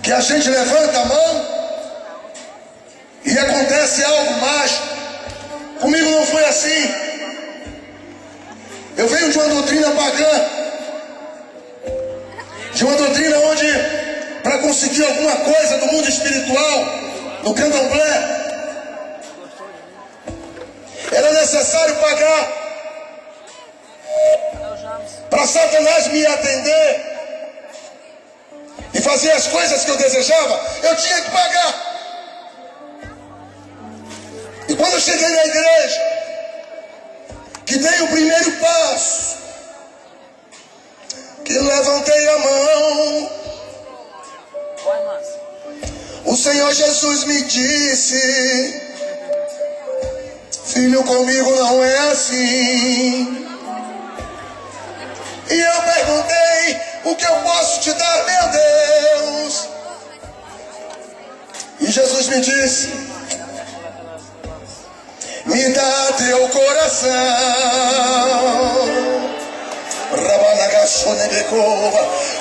que a gente levanta a mão e acontece algo mágico. Comigo não foi assim. Eu venho de uma doutrina pagã, de uma doutrina onde, para conseguir alguma coisa do mundo espiritual, no candomblé, era necessário pagar. Para Satanás me atender e fazer as coisas que eu desejava, eu tinha que pagar. E quando eu cheguei na igreja, que dei o primeiro passo, que levantei a mão, o Senhor Jesus me disse: filho, comigo não é assim. E eu perguntei: o que eu posso te dar, meu Deus? E Jesus me disse: me dá teu coração.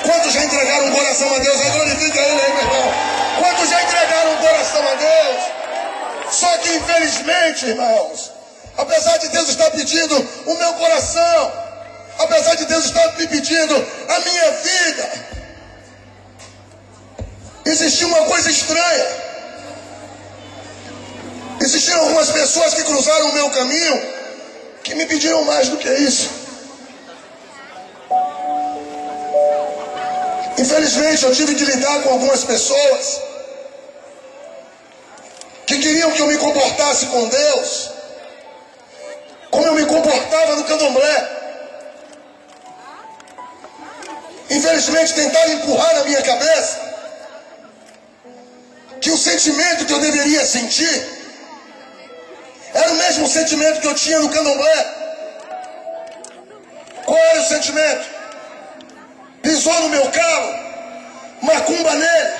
Quantos já entregaram um coração a Deus? Glorifica Ele aí, meu irmão. Quantos já entregaram um coração a Deus? Só que infelizmente, irmãos, apesar de Deus estar pedindo o meu coração, apesar de Deus estar me pedindo a minha vida, existiu uma coisa estranha. Existiram algumas pessoas que cruzaram o meu caminho que me pediram mais do que isso. Infelizmente, eu tive que lidar com algumas pessoas que queriam que eu me comportasse com Deus como eu me comportava no candomblé. Infelizmente, tentaram empurrar na minha cabeça que o sentimento que eu deveria sentir era o mesmo sentimento que eu tinha no candomblé. Qual era o sentimento? Pisou no meu calo, macumba nele,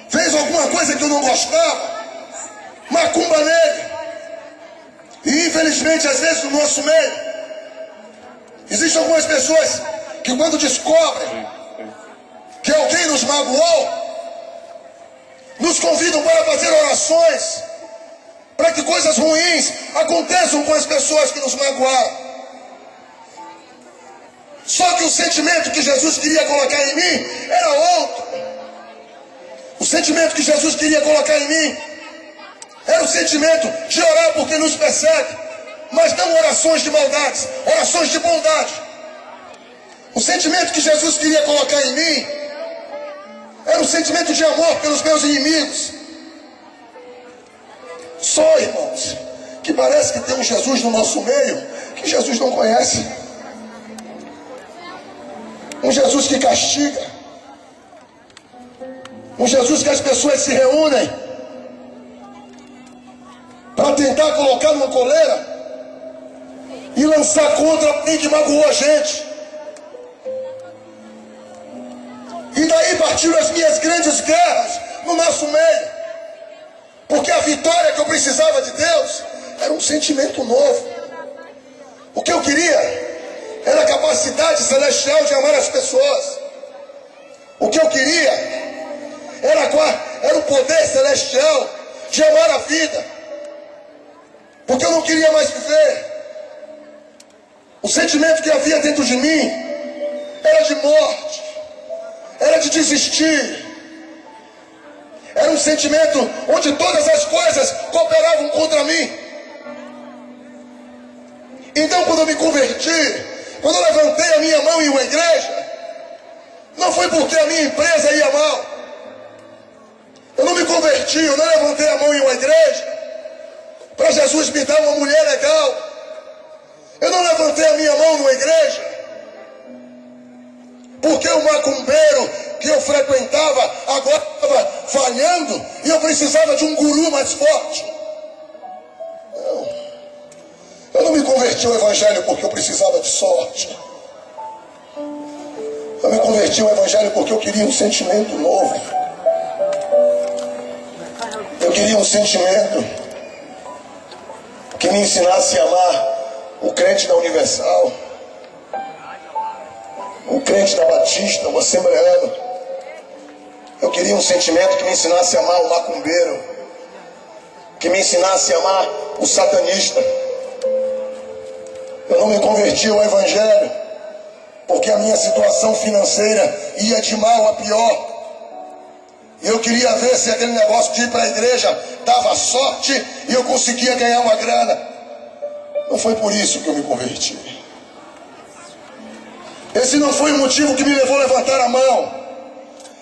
fez alguma coisa que eu não gostava, macumba nele. E infelizmente, às vezes no nosso meio, existem algumas pessoas que quando descobrem que alguém nos magoou, nos convidam para fazer orações para que coisas ruins aconteçam com as pessoas que nos magoaram. Só que o sentimento que Jesus queria colocar em mim era outro. O sentimento que Jesus queria colocar em mim era o sentimento de orar por quem nos persegue, mas não orações de maldade, orações de bondade. O sentimento que Jesus queria colocar em mim era o sentimento de amor pelos meus inimigos. Só, irmãos, que parece que tem um Jesus no nosso meio que Jesus não conhece. Um Jesus que castiga. Um Jesus que as pessoas se reúnem para tentar colocar numa coleira e lançar contra alguém que magoou a gente. E daí partiram as minhas grandes guerras no nosso meio. Porque a vitória que eu precisava de Deus era um sentimento novo. O que eu queria era a capacidade celestial de amar as pessoas. O que eu queria era o poder celestial de amar a vida. Porque eu não queria mais viver. O sentimento que havia dentro de mim era de morte, era de desistir. Era um sentimento onde todas as coisas cooperavam contra mim. Então, quando eu me converti, quando eu levantei a minha mão em uma igreja, não foi porque a minha empresa ia mal. Eu não me converti, eu não levantei a mão em uma igreja para Jesus me dar uma mulher legal. Eu não levantei a minha mão numa igreja porque o macumbeiro que eu frequentava agora estava falhando e eu precisava de um guru mais forte. Não. Eu não me converti ao evangelho porque eu precisava de sorte. Eu me converti ao evangelho porque eu queria um sentimento novo. Eu queria um sentimento que me ensinasse a amar o crente da Universal, o crente da Batista, o assembleano. Eu queria um sentimento que me ensinasse a amar o macumbeiro, que me ensinasse a amar o satanista. Eu não me converti ao Evangelho porque a minha situação financeira ia de mal a pior. E eu queria ver se aquele negócio de ir para a igreja dava sorte e eu conseguia ganhar uma grana. Não foi por isso que eu me converti. Esse não foi o motivo que me levou a levantar a mão.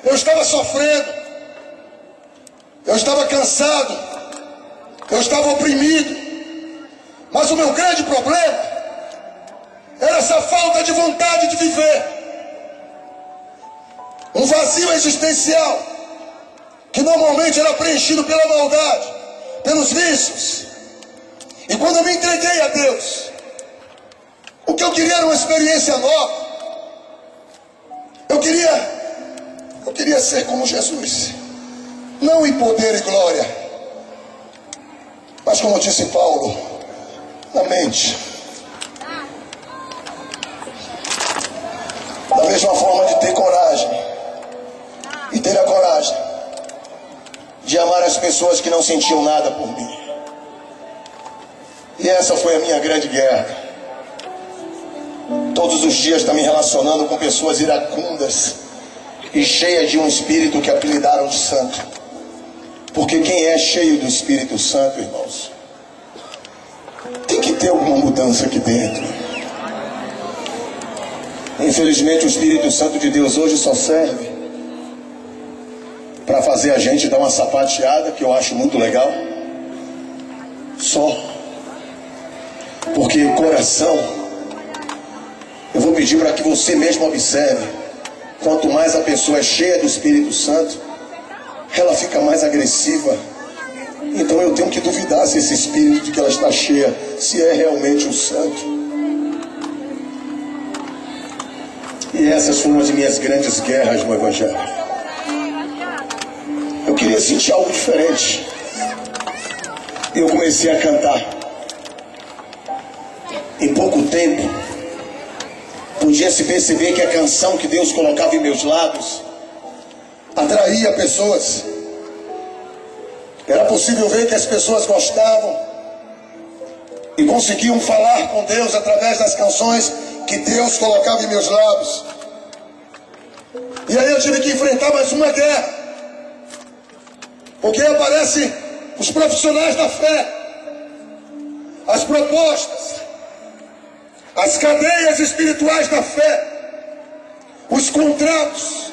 Eu estava sofrendo. Eu estava cansado. Eu estava oprimido. Mas o meu grande problema era essa falta de vontade de viver. Um vazio existencial que normalmente era preenchido pela maldade, pelos vícios. E quando eu me entreguei a Deus, o que eu queria era uma experiência nova. Eu queria ser como Jesus, não em poder e glória, mas como disse Paulo, na mente. Da mesma forma de ter coragem e ter a coragem de amar as pessoas que não sentiam nada por mim. E essa foi a minha grande guerra. Todos os dias está me relacionando com pessoas iracundas e cheias de um espírito que apelidaram de santo. Porque quem é cheio do Espírito Santo, irmãos, tem que ter alguma mudança aqui dentro. Infelizmente o Espírito Santo de Deus hoje só serve para fazer a gente dar uma sapateada, que eu acho muito legal. Só. Porque o coração, eu vou pedir para que você mesmo observe, quanto mais a pessoa é cheia do Espírito Santo, ela fica mais agressiva. Então eu tenho que duvidar se esse espírito de que ela está cheia, se é realmente o santo. E essas foram as minhas grandes guerras no Evangelho. Eu queria sentir algo diferente. E eu comecei a cantar. Em pouco tempo, podia se perceber que a canção que Deus colocava em meus lábios atraía pessoas. Era possível ver que as pessoas gostavam e conseguiam falar com Deus através das canções que Deus colocava em meus lábios. E aí eu tive que enfrentar mais uma guerra, porque aparecem os profissionais da fé, as propostas, as cadeias espirituais da fé, os contratos,